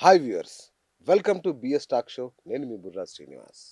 Hi viewers, welcome to BS talk show. నేను మీ Burra Srinivas.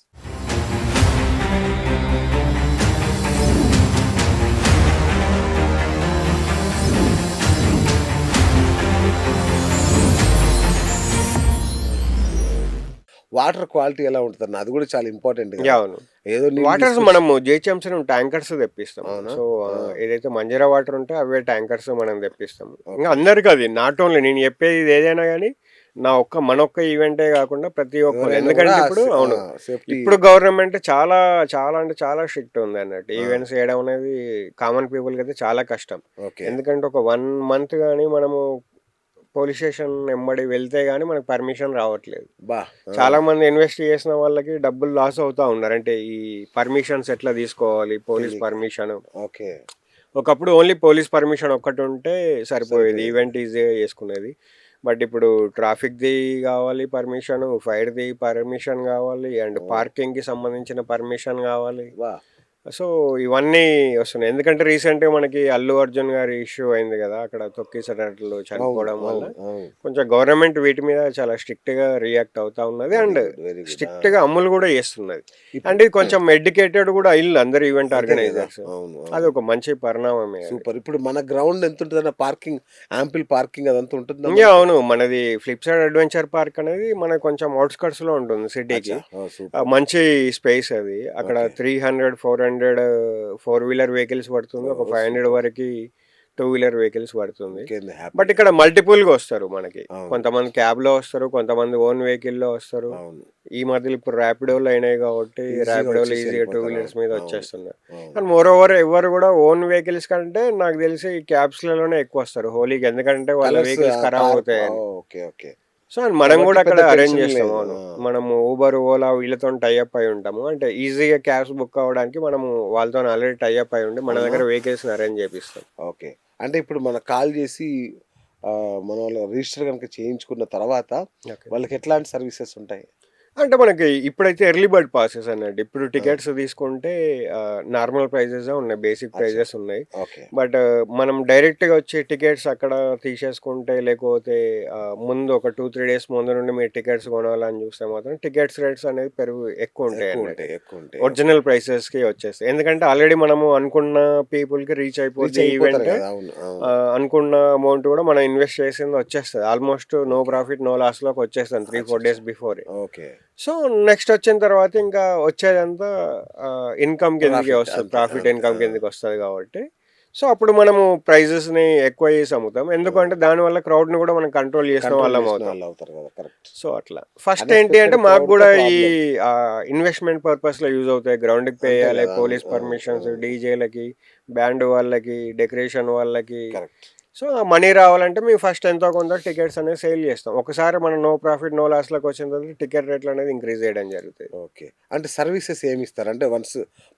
Water quality ఎలా ఉంటుందన్న అది కూడా చాలా ఇంపార్టెంట్ కదా. అవును. ఏదో నీళ్ళు వాటర్స్ తీసుకొచ్చి- మనము జేహెచ్ఎంసీ ట్యాంకర్స్ తెప్పిస్తాం. అవునా? సో ఆ. ఏదైతే మంజీరా వాటర్ ఉంటే అవే ట్యాంకర్స్ మనం తెప్పిస్తాం. ఇంకా అందరికి అది నాట్ ఓన్లీ నేను చెప్పేది ఇది ఏదైనా కానీ మన ఒక్క ఈవెంటే కాకుండా ప్రతి ఒక్కరు, ఎవరైనా ఎందుకంటే కూడా ఇప్పుడు అవును సేఫ్టీ. ఇప్పుడు గవర్నమెంట్ చాలా చాలా అంటే చాలా స్ట్రిక్ట్ ఉంది అన్నట్టు. ఆ. ఈవెంట్స్ చేయడం అనేది కామన్ పీపుల్కి అయితే చాలా కష్టం. ఓకే. ఎందుకంటే ఒక 1 month కానీ మనము పోలీస్ స్టేషన్ వెంబడి వెళ్తే గానీ మనకు పర్మిషన్ రావట్లేదు. బా. చాలా మంది ఇన్వెస్ట్ చేసిన వాళ్ళకి డబ్బులు లాస్ అవుతా ఉన్నారు. అంటే ఈ పర్మిషన్స్ ఎట్లా తీసుకోవాలి, పోలీస్ తెలియక. పర్మిషన్. ఓకే. ఒకప్పుడు ఓన్లీ పోలీస్ పర్మిషన్ ఒక్కటి ఉంటే సరిపోయేది, సరిపోయేది. ఈవెంట్ ఈజీగా చేసుకునేది. బట్ ఇప్పుడు ట్రాఫిక్ది కావాలి పర్మిషన్, ఫైర్ది పర్మిషన్ కావాలి, అండ్ పార్కింగ్కి సంబంధించిన పర్మిషన్ కావాలి. బా. సో ఇవన్నీ వస్తున్నాయి. ఎందుకంటే రీసెంట్గా మనకి అల్లు అర్జున్ గారి ఇష్యూ అయింది కదా, అక్కడ తొక్కిసలాటలో చనిపోవడం వల్ల కొంచెం గవర్నమెంట్ వీటి మీద చాలా స్ట్రిక్ట్గా రియాక్ట్ అవుతా ఉన్నది అండ్ స్ట్రిక్ట్గా అమలు కూడా చేస్తున్నది. అంటే ఇది కొంచెం ఎడ్యుకేటెడ్ కూడా అయ్యింది అందరు ఈవెంట్ ఆర్గనైజర్స్. అది ఒక మంచి పరిణామమే. సూపర్. ఇప్పుడు మన గ్రౌండ్ ఎంత ఉంటుందన్న పార్కింగ్, యాంపిల్ పార్కింగ్ అదంతా ఉంటుంది. ఇంకా అవును, మనది ఫ్లిప్ సైడ్ అడ్వెంచర్ పార్క్ అనేది మనకు కొంచెం అవుట్స్కట్స్ లో ఉంటుంది సిటీకి. మంచి స్పేస్ అది. అక్కడ 300-400 4-wheeler వెహికల్స్ పడుతుంది, ఒక 500 వరకు 2-wheeler వెహికల్స్ పడుతుంది. బట్ ఇక్కడ మల్టిపుల్ గా వస్తారు మనకి. కొంతమంది క్యాబ్ లో వస్తారు, కొంతమంది ఓన్ వెహికల్ లో వస్తారు. ఈ మధ్యలో ఇప్పుడు ర్యాపిడోలు అయినాయి కాబట్టి ర్యాపిడోలు ఈజీగా 2-wheelers మీద వచ్చేస్తున్నారు. అండ్ మోర్ ఓవర్ ఎవరు కూడా ఓన్ వెహికల్స్ కంటే నాకు తెలిసి క్యాబ్స్ లలోనే ఎక్కువ వస్తారు హోలీకి, ఎందుకంటే వాళ్ళ వెహికల్స్ ఖరాబ్ అవుతాయని. సో మనం కూడా అక్కడ అరేంజ్ చేస్తాము. మనము ఊబర్, ఓలా వీళ్ళతో టైఅప్ అయి ఉంటాము. అంటే ఈజీగా క్యాబ్స్ బుక్ అవ్వడానికి మనము వాళ్ళతో ఆల్రెడీ టైఅప్ అయి ఉండి మన దగ్గర వెహికల్స్ అరేంజ్ చేపిస్తాం. ఓకే. అంటే ఇప్పుడు మనకు కాల్ చేసి మన వాళ్ళ రిజిస్టర్ కనుక చేయించుకున్న తర్వాత వాళ్ళకి ఎట్లాంటి సర్వీసెస్ ఉంటాయి? అంటే మనకి ఇప్పుడైతే ఎర్లీ బర్డ్ పాసెస్ అన్నట్టు. ఇప్పుడు టికెట్స్ తీసుకుంటే నార్మల్ ప్రైజెస్ ఉన్నాయి, బేసిక్ ప్రైజెస్ ఉన్నాయి. బట్ మనం డైరెక్ట్గా వచ్చే టికెట్స్ అక్కడ తీసేసుకుంటే, లేకపోతే ముందు ఒక 2-3 days ముందు నుండి మీరు టికెట్స్ కొనాలని చూస్తే మాత్రం టికెట్స్ రేట్స్ అనేది ఎక్కువ ఉంటాయి. ఒరిజినల్ ప్రైసెస్కి వచ్చేస్తాయి. ఎందుకంటే ఆల్రెడీ మనము అనుకున్న పీపుల్కి రీచ్ అయిపోతే ఈవెంట్, అనుకున్న అమౌంట్ కూడా మనం ఇన్వెస్ట్ చేసింది వచ్చేస్తుంది. Almost no profit no loss లోకి వచ్చేస్తుంది 3-4 days before. Okay. So next వచ్చిన తర్వాత ఇంకా వచ్చేదంతా ఇన్కమ్ కిందకి వస్తుంది, ప్రాఫిట్ ఇన్కమ్ కిందకి వస్తుంది కాబట్టి. సో అప్పుడు మనము ప్రైజెస్ని ఎక్కువ చేసి అమ్ముతాం, ఎందుకంటే దానివల్ల క్రౌడ్ని కూడా మనం కంట్రోల్ చేసిన వాళ్ళం అవుతాం. సో అట్లా ఫస్ట్ ఏంటి అంటే మాకు కూడా ఈ ఇన్వెస్ట్మెంట్ పర్పస్లో యూజ్ అవుతాయి. గ్రౌండ్కి పే చేయాలి, పోలీస్ పర్మిషన్స్, డీజేలకి, బ్యాండ్ వాళ్ళకి, డెకరేషన్ వాళ్ళకి. సో మనీ రావాలంటే మేము ఫస్ట్ ఎంతో కొంత టికెట్స్ అనేది సేల్ చేస్తాం. ఒకసారి మనం నో ప్రాఫిట్ నో లాస్లోకి వచ్చిన తర్వాత టికెట్ రేట్లు అనేది ఇంక్రీజ్ చేయడం జరుగుతుంది. ఓకే. అంటే సర్వీసెస్ ఏమి ఇస్తారు? అంటే వన్స్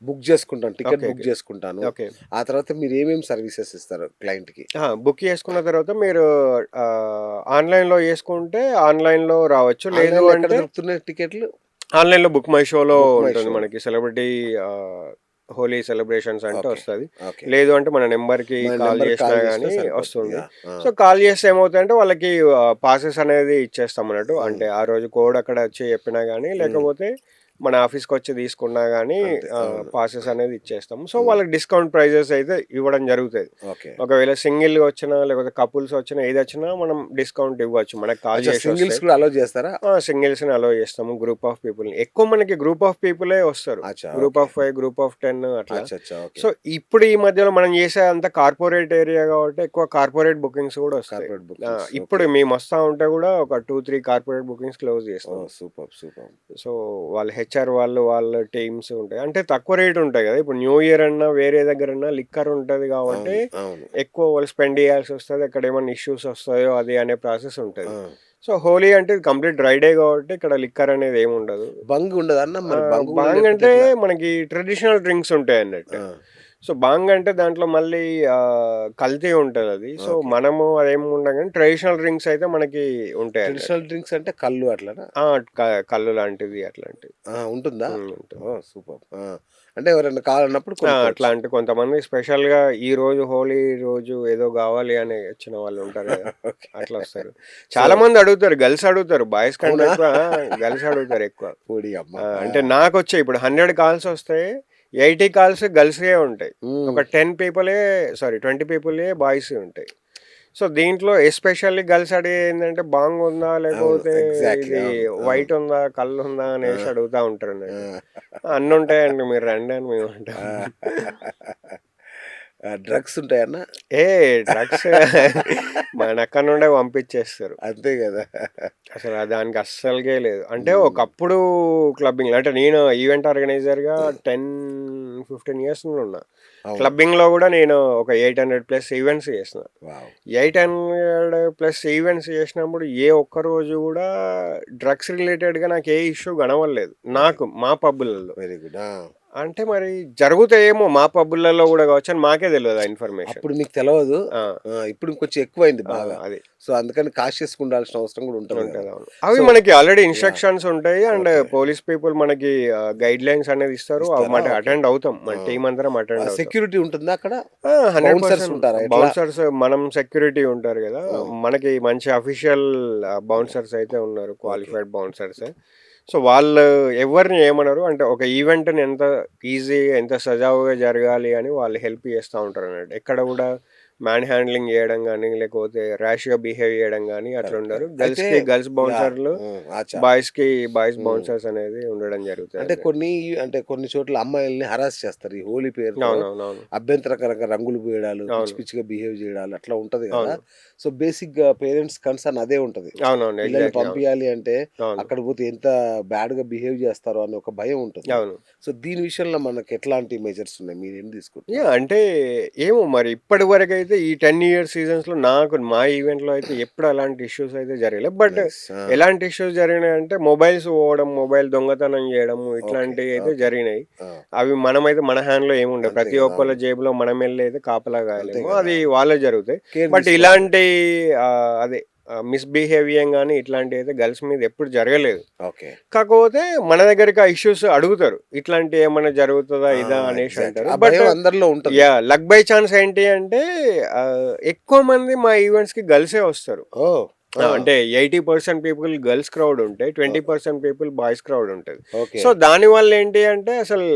బుక్ చేసుకుంటాను, టికెట్ బుక్ చేసుకుంటాను, ఓకే, ఆ తర్వాత మీరు ఏమేమి సర్వీసెస్ ఇస్తారు క్లయింట్కి? బుక్ చేసుకున్న తర్వాత మీరు ఆన్లైన్లో చేసుకుంటే ఆన్లైన్లో రావచ్చు, లేదు అంటే దొరుకుతున్నాయి టికెట్లు ఆన్లైన్లో బుక్ మై షోలో ఉంటుంది మనకి. సెలబ్రిటీ హోలీ సెలబ్రేషన్స్ అంటే వస్తుంది, లేదు అంటే మన నెంబర్కి కాల్ చేసినా కానీ వస్తుంది. సో కాల్ చేస్తే ఏమవుతుందంటే వాళ్ళకి పాసెస్ అనేది ఇచ్చేస్తాం అన్నట్టు. అంటే ఆ రోజు కోడ్ అక్కడ వచ్చి చెప్పినా కానీ, లేకపోతే మన ఆఫీస్కి వచ్చి తీసుకున్నా కానీ పాసెస్ అనేది ఇచ్చేస్తాం. సో వాళ్ళకి డిస్కౌంట్ ప్రైజెస్ అయితే ఇవ్వడం జరుగుతుంది. ఒకవేళ సింగిల్ వచ్చినా లేకపోతే కపుల్స్ వచ్చినా ఏది వచ్చినా మనం డిస్కౌంట్ ఇవ్వచ్చు. మనకి కాల్ చేసి అలో చేస్తారా? సింగిల్స్ ని అలో చేస్తాము. గ్రూప్ ఆఫ్ పీపుల్ ఎక్కువ మనకి గ్రూప్ ఆఫ్ పీపులే వస్తారు, గ్రూప్ ఆఫ్ 5, గ్రూప్ ఆఫ్ 10 అట్లా. సో ఇప్పుడు ఈ మధ్యలో మనం చేసే అంత కార్పొరేట్ ఏరియా కాబట్టి ఎక్కువ కార్పొరేట్ బుకింగ్స్ కూడా వస్తాయి. ఇప్పుడు మేము వస్తా ఉంటే కూడా ఒక 2-3 కార్పొరేట్ బుకింగ్స్ క్లోజ్ చేస్తాం. సో వాళ్ళ హెచ్ఆర్ వాళ్ళ టీమ్స్ ఉంటాయి, అంటే తక్కువ రేట్ ఉంటాయి కదా. ఇప్పుడు న్యూ ఇయర్ అన్నా వేరే దగ్గర లిక్కర్ ఉంటుంది కాబట్టి ఎక్కువ వాళ్ళు స్పెండ్ చేయాల్సి వస్తుంది. అక్కడ ఏమైనా ఇష్యూస్ వస్తాయో అది అనే ప్రాసెస్ ఉంటుంది. సో హోలీ అంటే కంప్లీట్ డ్రై డే కాబట్టి ఇక్కడ లిక్కర్ అనేది ఏమి ఉండదు. బంగ్ ఉండదు అన్న. బాంగ్ అంటే మనకి ట్రెడిషనల్ డ్రింక్స్ ఉంటాయి అన్నట్టు. సో బాంగ్ అంటే దాంట్లో మళ్ళీ కల్తీ ఉంటుంది అది. సో మనము అదేమి ఉండదు కానీ ట్రెడిషనల్ డ్రింక్స్ అయితే మనకి ఉంటాయి. ట్రెడిషనల్ డ్రింక్స్ అంటే కళ్ళు అట్లా, కళ్ళు లాంటిది అట్లాంటివి ఉంటుందా? సూపర్. అంటే ఎవరైనా కావాలన్నప్పుడు అట్లా అంటే కొంతమంది స్పెషల్‌గా ఈ రోజు హోలీ రోజు ఏదో గావాలి అని వచ్చిన వాళ్ళు ఉంటారు గదా! ఓకే. అట్లా వస్తారు. సో చాలా మంది అడుగుతారు. గర్ల్స్ అడుగుతారు. బాయ్స్ కంటే అవునా? ఎక్కువ గర్ల్స్ అడుగుతారు ఎక్కువ. పొడి అమ్మ. అంటే నాకొచ్చాయి ఇప్పుడు 100 కాల్స్ వస్తే 80 కాల్స్ గర్ల్స్‌వే ఉంటాయి. హ్మ్. ఒక 20 పీపులే బాయ్స్ ఉంటాయి. సో, దీంట్లో ఎస్పెషల్లీ గర్ల్స్ అడిగేదేంటంటే బాంగుందా? అవును. లేకపోతే ఎగ్జాక్ట్‌లీ. ఇది అవును. అవును. వైట్ ఉందా? కల్లుందా? ఆ! అనేసి అడుగుతా ఉంటారన్నట్టు. ఆ! అన్నుంటాయండి మీరు రండి అని మేమంటాం. ఆ! డ్రగ్స్ ఉంటాయన్నా? ఏ డ్రగ్స్ మనక్కడి నుండే పంపించేస్తారు. అంతే గదా! అసలు దానికి అస్సలకే లేదు. అంటే హ్మ్. ఒకప్పుడు క్లబ్బింగ్‌లో అంటే నేను ఈవెంట్ ఆర్గనైజర్‌గా 10, 15 ఇయర్స్ నుండి ఉన్నా. అవును. క్లబ్బింగ్‌లో గూడా నేను ఒక 800 ప్లస్ ఈవెంట్స్ చేసిన. వావ్! 800 ప్లస్ ఈవెంట్స్ చేసినప్పుడు ఏ ఒక్క రోజు గూడా డ్రగ్స్ రిలేటెడ్‌గా నాకు ఏ ఇష్యూ కనపడలేదు. వెరీ నాకు మా పబ్బులలో. Very good. ఆ! అంటే మరి జరుగుతాయేమో మా పబ్బులలో గూడా కావచ్చు అని మాకే తెలవదు ఆ ఇన్ఫర్మేషన్. అప్పుడు మీకు తెలవదు. ఆ! ఇప్పుడు కొంచెం ఎక్కువైంది ఆ! బాగా. అది. సో, అందుకని కాషియస్‌గా ఉండాల్సిన అవసరం గూడా ఉంటది గదా! ఉంటది. అవును. అవి సో మనకి ఆల్రెడీ యాహ్! ఇన్‌స్ట్రక్షన్స్ ఉంటాయి. And okay. పోలీస్ పీపుల్ మనకి గైడ్‌లైన్స్ అనేది ఇస్తారు. అవి ఇస్తారా? మాట ఓకే. అటెండ్ అవుతాం. ఆ! మన టీమ్ అందరం అటెండ్ అవుతాం. సెక్యూరిటీ ఉంటుందా అక్కడ? బౌన్సర్స్ 100% ఉంటారా? ఎట్లా? బౌన్సర్స్ మనం సెక్యూరిటీ ఉంటారు గదా! ఆ! మనకి మంచి అఫీషియల్ హ్మ్. బౌన్సర్స్ అయితే ఉన్నారు. ఓకే. Qualified bouncers. సో, వాళ్ళు ఎవరిని ఏమనరు. అంటే ఒక ఈవెంట్‌ని ఎంత ఎంత సజావుగా జరగాలి అని వాళ్ళు హెల్ప్ చేస్తా ఉంటారన్నట్టు. ఎక్కడ గూడా మ్యాన్ హ్యాండ్లింగ్ జేయడం గానీ, లేకపోతే ర్యాష్‌గా బిహేవ్ జేయడం గానీ కరెక్ట్. అట్లుండరు. కరెక్ట్. అయితే గర్ల్స్‌కి గర్ల్స్ యాహ్! బౌన్సర్‌లు, హ్మ్. అచ్చా! బాయ్స్ హ్మ్. బౌన్సర్స్ అనేది ఉండడం అంటే జరుగుతదన్నట్టు. కొన్ని చోట్ల అమ్మాయిల్ని హరాస్ చేస్తారు. ఈ హోలీ పేరుతో అవునవునవును. అభ్యంతరకరంగా రంగులు పూయడాలు, పిచ్చి అవును. పిచ్చిగా బిహేవ్ జేయడాలు అట్లా ఉంటది గదా! అవును. సో, బేసిక్‌గా పేరెంట్స్ కన్సర్న్ అదే ఉంటది. అవునవును. పిల్లల్ని ఎగ్జాక్ట్‌లీ. అవును. పంపియాలి అంటే అవును. అక్కడ పోతే ఎంత బ్యాడ్‌గా బిహేవ్ జేస్తారో అని ఒక భయం ఉంటుంది. అవును. సో, దీని విషయంలో మనకు ఎట్లాంటి మెజర్స్ ఉన్నాయి? మీరేం తీసుకుంటున్నారు? అంటే ఏమో మరి ఇప్పటి వరకైతే ఈ 10 ఇయర్స్ సీజన్స్‌లో నాకు మా ఈవెంట్‌లో అయితే ఎప్పుడు అలాంటి ఇష్యూస్ అయితే జరగలే. But nice. ఆ! ఎలాంటి ఇష్యూస్ జరిగినాయంటే మొబైల్స్ పోవడం, మొబైల్ దొంగతనం చేయడము ఓకే. ఇట్లాంటివి అయితే ఓకే. జరిగినాయి. ఆ! అవి మనమైతే మన హ్యాండ్‌లో ఏముండవు. అంతే ప్రతి గదా! ఒక్కళ్ళ అవును. జేబులో మనం ఎళ్లి అయితే కాపలా అంతే కాయలేము. గదా! అది అవును. వాళ్ళే జరుగుతాయి. కేర్ బట్ తీసుకోవాలి. ఇలాంటి అదే మిస్‌బిహేవియం గాని ఇట్లాంటివయితే గర్ల్స్ మీద ఎప్పుడు జరగలేదు. ఓకే. కాకపోతే మన దగ్గరికి ఆ ఇష్యూస్ అడుగుతారు. ఇట్లాంటివి ఏమన్నా జరుగుతదా? ఆ! ఇదా? అనేసి ఎగ్జాక్ట్‌లీ. అంటారు. ఆ బట్ భయం అందరిలో ఉంటది. లక్ బై ఛాన్స్ ఏంటి అంటే ఎక్కువ మంది మా ఈవెంట్స్‌కి గర్ల్సే వస్తారు. ఓహ్! ఆ! అంటే 80% పీపుల్ గర్ల్స్ క్రౌడ్ ఉంటే, ఓ 20% పీపుల్ బాయ్స్ క్రౌడ్ ఉంటది. ఓకే. సో, దానివల్ల ఏంటి అంటే అసలు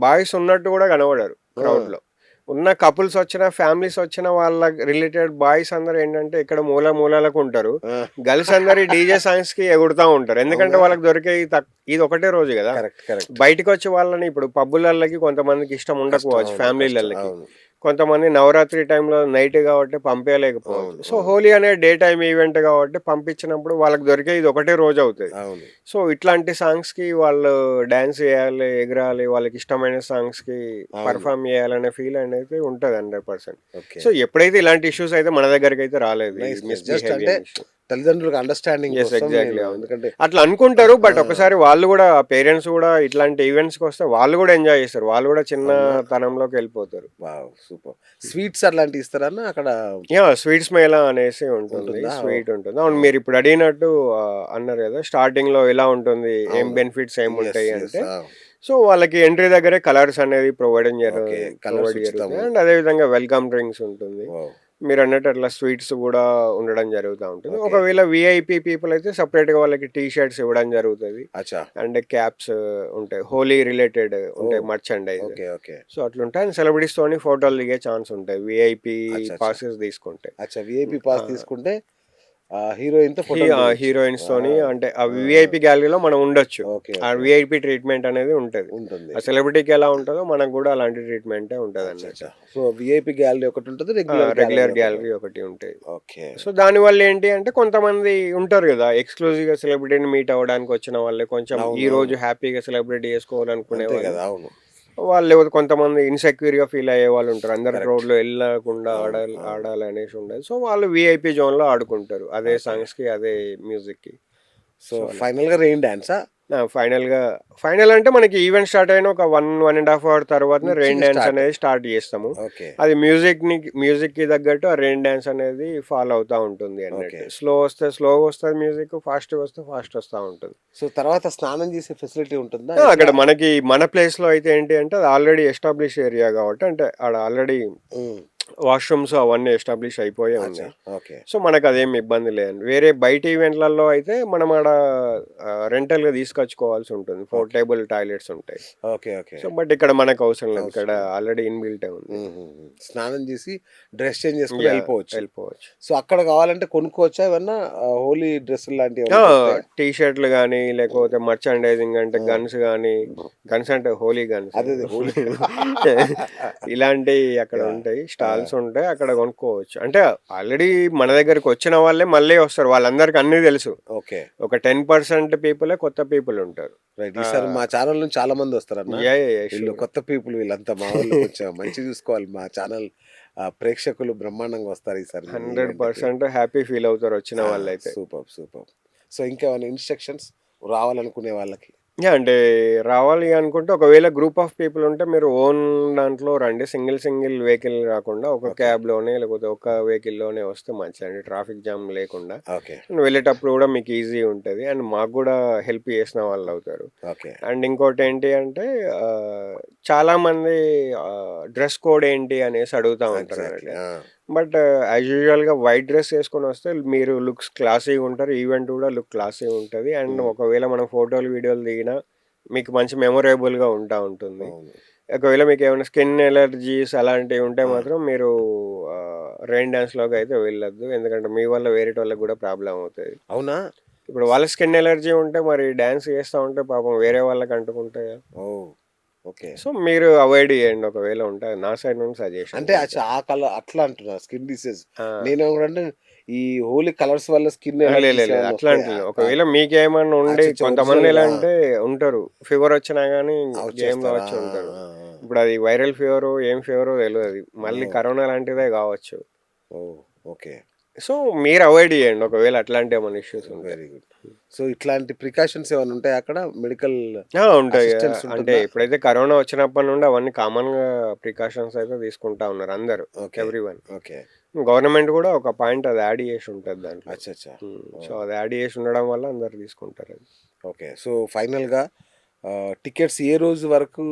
బాయ్స్ ఉన్నట్టు గూడా కనపడరు ఆ! క్రౌడ్‌లో. ఉన్న కపుల్స్ వచ్చినా, ఫ్యామిలీస్ వచ్చినా వాళ్ళ రిలేటెడ్ బాయ్స్ అందరూ ఏంటంటే ఇక్కడ మూలలకు ఉంటారు. ఆ! గర్ల్స్ అందరూ ఈ డీజే సాంగ్స్‌కి ఎగురుతా ఉంటారు. ఎందుకంటే అవునా? వాళ్ళకి దొరికేయి ఇది ఒకటే రోజు గదా! కరెక్ట్. కరెక్ట్. బయటికొచ్చి వాళ్ళని ఇప్పుడు పబ్బులల్లకి కొంతమందికి ఇష్టం కష్టం. ఉండకపోవచ్చు అవును. కష్టం. ఫ్యామిలీలల్లకి. అవును. కొంతమంది నవరాత్రి టైంలో నైట్ కాబట్టి పంపియలేకపోవచ్చు. అవును. సో, అవును. హోలీ అనే డే టైమ్ ఈవెంట్ కాబట్టి పంపించినప్పుడు వాళ్ళకి దొరికేది ఇది ఒకటే రోజవుతది. అవును. సో, ఇట్లాంటి సాంగ్స్‌కి వాళ్ళు డాన్స్ చేయాలి, ఎగరాలి, వాళ్ళకిష్టమైన సాంగ్స్‌కి అవును. పెర్ఫార్మ్ చేయాలనే ఫీల్ అనేది ఉంటది 100%. ఓకే. సో, ఎప్పుడైతే ఇలాంటి ఇష్యూస్ అయితే మన దగ్గరికైతే రాలేదు. ఈ నైస్. నైస్. జస్ట్ అంటే మిస్‌బిహేవియం ఇష్యూ. తల్లిదండ్రులకు అండర్‌స్టాండింగ్ యెస్. కోసం ఎగ్జాక్ట్‌లీ. నేను అవును. ఎందుకంటే అట్లా అనుకుంటారు. ఆ! బట్ ఒకసారి వాళ్ళు గూడా పేరెంట్స్ గూడా ఇట్లాంటి ఈవెంట్స్‌కొస్తే వాళ్ళు గూడా ఎంజాయ్ చేస్తారు. వాళ్ళు గూడా అవునా? చిన్నతనంలోకెళ్ళిపోతారు. వావ్! సూపర్. స్వీట్స్ అట్లాంటివి ఇస్తారన్నా అక్కడ స్వీట్స్ మేళా అనేసి ఉంటుంది. ఉంటుందా? ఓహ్! స్వీట్ ఉంటుంది. అవును. ఆ! మీరిప్పుడు అడిగినట్టు అన్నారు గదా! స్టార్టింగ్‌లో ఎలా ఉంటుంది? ఏం అవును. Benefits yes. ఏముంటాయి యెస్. అంటే, ఆ! సో, వాళ్ళకి ఎంట్రీ దగ్గరే కలర్స్ అనేది ఓకే. కలర్స్ ప్రొవైడ్ జరుగుతాయి. ఉచితము. అండ్ అదే విధంగా వెల్కమ్ డ్రింక్స్ ఉంటుంది. వావ్! మీరన్నట్టు అట్లా స్వీట్స్ గూడా ఉండడం జరుగుతా ఉంటుంది. ఓకే. ఒకవేళ వీఐపీ పీపుల్ అయితే సెపరేట్‌గా వాళ్ళకి టీ షర్ట్స్ ఇవ్వడం జరుగుతది. అచ్చా! అండ్ క్యాప్స్ ఉంటాయి. హోలీ రిలేటెడ్ ఉంటాయి oh! Merchandise. Okay. Okay. So, అట్లుంటాయి. అండ్ సెలబ్రిటీస్‌తోని ఫోటోలు దిగే ఛాన్స్ ఉంటాయి. వీఐపీ అచ్చా! అచ్చా! పాసెస్ తీసుకుంటే. అచ్చా! వీఐపీ ఆ! పాస్ తీసుకుంటే హీరోయిన్‌తో ఫోటోలు దిగొచ్చు. ఆ! హీరోయిన్స్‌తోని అంటే ఆ ఆ! వీఐపీ గ్యాలరీలో మనం ఉండొచ్చు. ఓకే. ఆ ఓకే. వీఐపీ ట్రీట్‌మెంట్ అనేది ఉంటది. ఉంటుంది. ఆ సెలబ్రిటీకి ఎలా ఉంటదో మనకు గూడా అలాంటి ట్రీట్‌మెంటే ఉంటదన్నట్టు. అచ్చచ్చా! సో, వీఐపీ గ్యాలరీ ఒకటుంటది. రెగ్యులర్ గ్యాలరీ రెగ్యులర్ గ్యాలరీ ఒకటుంటది. ఒకటి ఉంటది. ఓకే. సో, దానివల్ల ఏంటి అంటే కొంతమంది ఉంటారు గదా! ఎక్స్‌క్లూజివ్‌గా సెలబ్రిటీని మీట్ అవ్వడానికి వచ్చిన వాళ్ళే కొంచెం అవును. అవును. ఈరోజు హ్యాపీగా సెలబ్రేట్ చేసుకోవాలనుకునే అంతే వాళ్ళు. గదా! అవును. వాళ్ళు లేకపోతే కొంతమంది ఇన్‌సెక్యూర్‌గా ఫీల్ అయ్యే వాళ్ళుంటారు. అందరు కరెక్ట్. క్రౌడ్‌లో ఎళ్ళకుండా అవును. అవును. ఆడాలనేసి ఉండదు. సో, వాళ్ళు వీఐపీ జోన్‌లో ఆడుకుంటారు. అదే ఓకే. సాంగ్స్‌కి, అదే మ్యూజిక్‌కి. సో, సో, అలా. ఫైనల్‌గా రెయిన్ డాన్సా? ఫైనల్ అంటే మనకి ఈవెంట్ స్టార్ట్ అయిన ఒక 1.5 అవర్ తర్వాత రెయిన్ డాన్స్ స్టార్ట్. అనేది స్టార్ట్ చేస్తాము. ఓకే. అది మ్యూజిక్కి తగ్గట్టు ఆ రెయిన్ డాన్స్ అనేది ఫాలో అవుతా ఉంటుంది అన్నట్టు. ఓకే. స్లో వస్తే స్లోగా వస్తుంది మ్యూజిక్, ఫాస్ట్గా వస్తే ఫాస్ట్ వస్తూ ఉంటుంది. సో తర్వాత స్నానం చేసే ఫెసిలిటీ ఉంటుందా? అక్కడ మనకి మన ప్లేస్లో అయితే ఏంటి అంటే అది ఆల్రెడీ ఎస్టాబ్లిష్ ఏరియా కాబట్టి, అంటే ఆడ ఆల్రెడీ ఉమ్, వాష్రూమ్స్ అవన్నీ ఎస్టాబ్లిష్ అయిపోయే అచ్చా. ఉన్నాయి. ఓకే. సో మనకు అదేం ఇబ్బంది లేదు. వేరే బయట ఈవెంట్లలో అయితే మనం ఆడ రెంటల్గా తీసుకొచ్చుకోవాల్సి ఉంటుంది. 4 టేబుల్ టాయిలెట్స్ ఉంటాయి. ఓకే. ఓకే. సో బట్ ఇక్కడ మనకు అవసరం లేదు, ఇక్కడ ఆల్రెడీ ఇన్బిల్టే ఉంది. స్నానం చేసి డ్రెస్ చేంజ్ చేసుకుని Yeah, వెళ్ళిపోవచ్చు. వెళ్ళిపోవచ్చు. సో అక్కడ కావాలంటే కొనుక్కోవచ్చా ఏమన్నా హోలీ డ్రెస్సులు లాంటివి ఏమన్నా దొరుకుతాయా? టీ షర్ట్లు కానీ లేకపోతే మర్చాండైజింగ్ అంటే గన్స్ కానీ, గన్స్ అంటే హోలీ గన్స్ అదే హోలీ. ఇలాంటివి అక్కడ ఉంటాయి, స్టాల్స్ ఉంటాయి, అక్కడ కొనుక్కోవచ్చు. అంటే ఆల్రెడీ మన దగ్గరికి వచ్చిన వాళ్ళే మళ్ళీ వస్తారు, వాళ్ళందరికీ అన్నీ తెలుసు. ఓకే. ఒక 10% పీపులే కొత్త పీపుల్ ఉంటారు. రైట్. ఈసారి మా ఛానల్ నుంచి చాలా మంది వస్తారన్న. Yeah, yeah, yeah, వీళ్ళు sure. కొత్త పీపుల్, వీళ్ళంతా మా వాళ్ళు కొంచెం మంచి చూసుకోవాలి. మా ఛానల్ ప్రేక్షకులు బ్రహ్మాండంగా వస్తారు ఈసారి. 100% హ్యాపీ ఫీల్ అవుతారు వచ్చిన వాళ్ళైతే. Super super. సో ఇంకేమైనా ఇన్స్ట్రక్షన్స్ రావాలనుకునే వాళ్ళకి? అంటే రావాలి అనుకుంటే ఒకవేళ గ్రూప్ ఆఫ్ పీపుల్ ఉంటే మీరు ఓన్ దాంట్లో రండి. సింగిల్ వెహికల్ రాకుండా ఒక క్యాబ్లోనే లేకపోతే ఒక వెహికల్లోనే వస్తే మంచిదండి, ట్రాఫిక్ జామ్ లేకుండా. ఓకే. వెళ్ళేటప్పుడు కూడా మీకు ఈజీ ఉంటుంది అండ్ మాకు కూడా హెల్ప్ చేసిన వాళ్ళు అవుతారు. ఓకే. అండ్ ఇంకోటి ఏంటి అంటే చాలామంది డ్రెస్ కోడ్ ఏంటి అనేసి అడుగుతూ ఉంటారు. ఎగ్జాక్ట్లీ. బట్ యాజ్ యూజువల్గా వైట్ డ్రెస్ వేసుకొని వస్తే మీరు లుక్స్ క్లాసీగా ఉంటారు, ఈవెంట్ కూడా లుక్ క్లాసీగా ఉంటుంది. అండ్ ఒకవేళ మనం ఫోటోలు వీడియోలు దిగినా మీకు మంచి మెమొరేబుల్గా ఉంటుంది. ఒకవేళ మీకు ఏమైనా స్కిన్ ఎలర్జీస్ అలాంటివి ఉంటే మాత్రం మీరు రెయిన్ డాన్స్లోకి అయితే వెళ్ళొద్దు, ఎందుకంటే మీ వల్ల వేరే వాళ్ళకి కూడా ప్రాబ్లం అవుతుంది. అవునా? ఇప్పుడు వాళ్ళ స్కిన్ ఎలర్జీ ఉంటే మరి డాన్స్ చేస్తూ ఉంటే పాపం వేరే వాళ్ళకి అంటుకుంటాయి. ఓ ఓకే. సో మీరు అవాయిడ్ చేయండి ఒకవేళ ఉంటే, నా సైడ్ నుండి సజెషన్. అంటే ఆ కలర్ అట్లా అంటున్నా స్కిన్ డిసీజ్. నేను ఏమంటే ఈ హోలీ కలర్స్ వల్ల స్కిన్ అట్లాంటి ఒకవేళ మీకేమన్నా ఉండి, కొంతమంది ఎలా అంటే ఉంటారు ఫీవర్ వచ్చినా కానీ గేమ్ లో వచ్చి ఉంటారు. ఇప్పుడు అది వైరల్ ఫీవర్ ఏం ఫీవర్ తెలియదు, మళ్ళీ కరోనా లాంటిదే కావచ్చు. ఓకే. సో మీరు అవాయిడ్ చేయండి ఒకవేళ అట్లాంటి ఏమైనా ఇష్యూస్ ఉంటాయి. Very good. సో ఇట్లాంటి ప్రికాషన్స్ ఏమైనా ఉంటాయి అక్కడ? మెడికల్ ఉంటాయి. అంటే ఇప్పుడైతే కరోనా వచ్చినప్పటి నుండి అవన్నీ కామన్ గా ప్రికాషన్స్ అయితే తీసుకుంటా ఉన్నారు అందరు, ఎవ్రీవన్. ఓకే. గవర్నమెంట్ కూడా ఒక పాయింట్ అది యాడ్ చేసి ఉంటుంది దాంట్లో. అచ్చా. సో అది యాడ్ చేసి ఉండడం వల్ల అందరు తీసుకుంటారు అది. ఓకే. సో ఫైనల్గా టికెట్స్ ఏ రోజు వరకు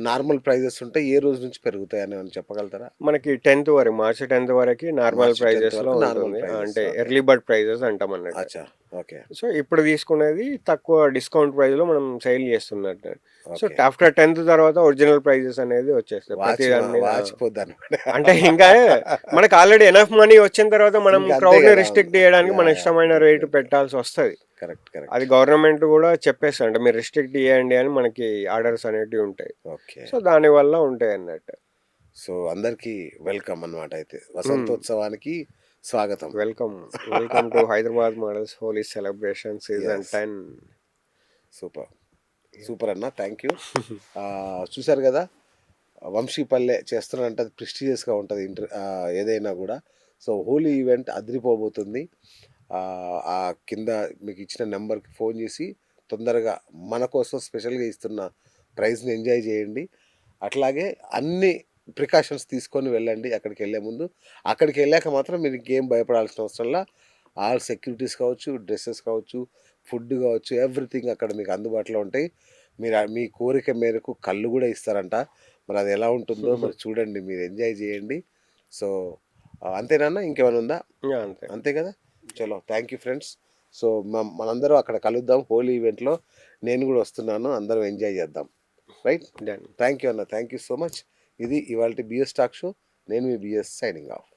నార్మల్ ప్రైజెస్ ఉంటాయి, ఏ రోజు నుంచి పెరుగుతాయి అని చెప్పగలుగుతారా? మనకి 10th వరకు, మార్చి 10th వరకు నార్మల్ ప్రైజెస్ లో ఉంటుంది. అంటే ఎర్లీ బర్డ్ ప్రైజెస్ అంటాం అన్నట్టు. అచ్చా. ఓకే. సో ఇప్పుడు తీసుకునేది తక్కువ డిస్కౌంట్ ప్రైస్ లో మనం సేల్ చేస్తున్నట్టు. సో ఆఫ్టర్ 10th తర్వాత ఒరిజినల్ ప్రైజెస్ అనేది వచ్చేస్తాయి ప్రతి దాని. అంటే ఇంకా మనకి ఆల్రెడీ ఎనఫ్ మనీ వచ్చిన తర్వాత మనం క్రౌడ్ ని రిస్ట్రిక్ట్ చేయడానికి మన ఇష్టమైన రేటు పెట్టాల్సి వస్తుంది. కరెక్ట్. అది గవర్నమెంట్ కూడా చెప్పేస్తారు, అంటే మీరు రిస్ట్రిక్ట్ చేయండి అని మనకి ఆర్డర్స్ అనేటివి ఉంటాయి. ఓకే. సో దానివల్ల ఉంటాయి అన్నట్టు. సో అందరికి వెల్కమ్ అన్నమాట. అయితే వసంతోత్సవానికి స్వాగతం. Welcome to Hyderabad models Holi celebration season 10. Super అన్న, థ్యాంక్ యూ. చూసారు కదా, వంశీపల్లె చేస్తున్నారంటే అది ప్రెస్టీజియస్గా ఉంటుంది ఏదైనా కూడా. సో హోలీ ఈవెంట్ అదిరిపోబోతుంది. ఆ కింద మీకు ఇచ్చిన నెంబర్కి ఫోన్ చేసి తొందరగా మన కోసం స్పెషల్గా ఇస్తున్న ప్రైజ్ని ఎంజాయ్ చేయండి. అట్లాగే అన్ని ప్రికాషన్స్ తీసుకొని వెళ్ళండి అక్కడికి వెళ్ళే ముందు. అక్కడికి వెళ్ళాక మాత్రం మీరు ఇంకేం భయపడాల్సిన అవసరంలా, ఆల్ సెక్యూరిటీస్ కావచ్చు, డ్రెస్సెస్ కావచ్చు, ఫుడ్ కావచ్చు, ఎవ్రీథింగ్ అక్కడ మీకు అందుబాటులో ఉంటాయి. మీరు మీ కోరిక మేరకు కళ్ళు కూడా ఇస్తారంట. మరి అది ఎలా ఉంటుందో మరి చూడండి, మీరు ఎంజాయ్ చేయండి. సో అంతేనా, ఇంకేమైనా ఉందా? అంతే కదా. చలో, థ్యాంక్ యూ ఫ్రెండ్స్. సో మనందరం అక్కడ కలుద్దాం హోలీ ఈవెంట్లో. నేను కూడా వస్తున్నాను, అందరం ఎంజాయ్ చేద్దాం. రైట్. థ్యాంక్ యూ అన్న, థ్యాంక్ యూ సో మచ్. ఇది ఇవాళ బిఎస్ టాక్ షో. నేను మీ బిఎస్ సైనింగ్ ఆఫ్.